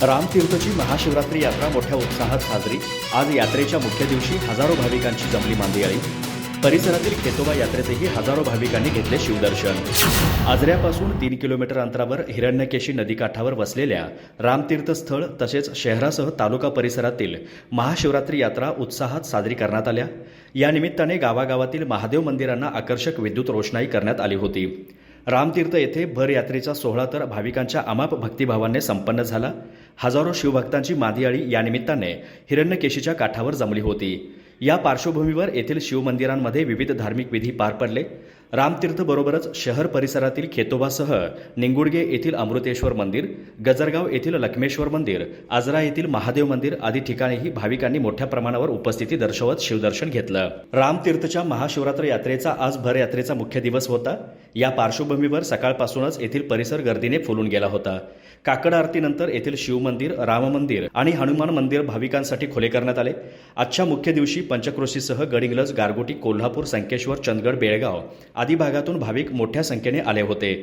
रामतीर्थची महाशिवरात्री यात्रा मोठ्या उत्साहात साजरी। आज यात्रेच्या मुख्य दिवशी हजारो भाविकांची जमली मांदियाळी। परिसरातील खेतोबा यात्रेतही हजारो भाविकांनी घेतले शिवदर्शन। आजऱ्यापासून 3 किलोमीटर अंतरावर हिरण्यकेशी नदीकाठावर वसलेल्या रामतीर्थ स्थळ तसेच शहरासह तालुका परिसरातील महाशिवरात्री यात्रा उत्साहात साजरी करण्यात आल्या। या निमित्ताने गावागावातील महादेव मंदिरांना आकर्षक विद्युत रोषणाई करण्यात आली होती। रामतीर्थ येथे भर यात्रेचा सोहळा तर भाविकांच्या अमाप भक्तिभावाने संपन्न झाला। हजारो शिवभक्तांची मादियाळी या निमित्ताने हिरण्यकेशीच्या काठावर जमली होती। या पार्श्वभूमीवर येथील शिवमंदिरांमध्ये विविध धार्मिक विधी पार पडले। रामतीर्थ बरोबरच शहर परिसरातील खेतोबासह निंगुडगे येथील अमृतेश्वर मंदिर, गजरगाव येथील लक्ष्मेश्वर मंदिर, आजरा येथील महादेव मंदिर आदी ठिकाणीही भाविकांनी मोठ्या प्रमाणावर उपस्थिती दर्शवत शिवदर्शन घेतलं। रामतीर्थच्या महाशिवरात्र यात्रेचा आज भर यात्रेचा मुख्य दिवस होता। या पार्श्वभूमीवर सकाळपासूनच येथील परिसर गर्दीने फुलून गेला होता। काकड आरतीनंतर येथील शिवमंदिर, राम मंदिर आणि हनुमान मंदिर भाविकांसाठी खुले करण्यात आले। आजच्या मुख्य दिवशी पंचक्रोशीसह गडिंग्लज, गारगोटी, कोल्हापूर, संकेश्वर, चंदगड, बेळगाव आदी भागातून भाविक मोठ्या संख्येने आले होते।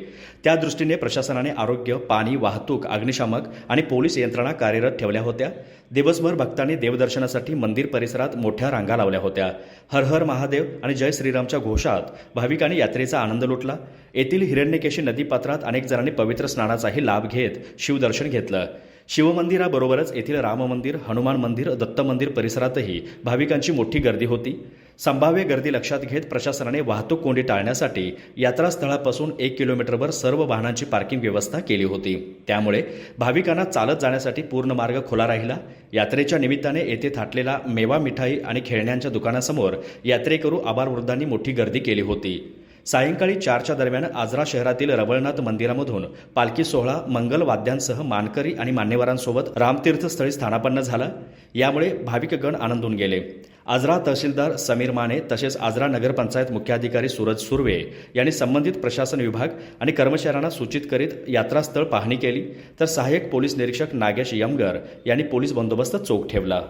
त्या दृष्टीने प्रशासनाने आरोग्य, पाणी, वाहतूक, अग्निशामक आणि पोलीस यंत्रणा कार्यरत ठेवल्या होत्या। दिवसभर भक्तांनी देवदर्शनासाठी मंदिर परिसरात मोठ्या रांगा लावल्या होत्या। हर हर महादेव आणि जय श्रीरामच्या घोषात भाविकांनी यात्रेचा आनंद लुटला। येथील हिरण्यकेशी नदीपात्रात अनेक जणांनी पवित्र स्नानाचाही लाभ घेत शिवदर्शन घेतलं। शिवमंदिराबरोबरच येथील राम मंदिर, हनुमान मंदिर, दत्त मंदिर परिसरातही भाविकांची मोठी गर्दी होती। संभाव्य गर्दी लक्षात घेत प्रशासनाने वाहतूक कोंडी टाळण्यासाठी यात्रास्थळापासून 1 किलोमीटरवर सर्व वाहनांची पार्किंग व्यवस्था केली होती। त्यामुळे भाविकांना चालत जाण्यासाठी पूर्ण मार्ग खुला राहिला। यात्रेच्या निमित्ताने येथे थाटलेला मेवा, मिठाई आणि खेळण्यांच्या दुकानासमोर यात्रेकरू आबालवृद्धांनी मोठी गर्दी केली होती। सायंकाळी 4च्या दरम्यान आजरा शहरातील रवळनाथ मंदिरामधून पालखी सोहळा मंगल वाद्यांसह मानकरी आणि मान्यवरांसोबत रामतीर्थस्थळी स्थानापन्न झाला। यामुळे भाविकगण आनंदून गेले। आजरा तहसीलदार समीर माने तसेच आजरा नगरपंचायत मुख्याधिकारी सूरज सुर्वे यांनी संबंधित प्रशासन विभाग आणि कर्मचाऱ्यांना सूचित करीत यात्रास्थळ पाहणी केली, तर सहाय्यक पोलीस निरीक्षक नागेश यमगर यांनी पोलीस बंदोबस्त चोख ठेवला।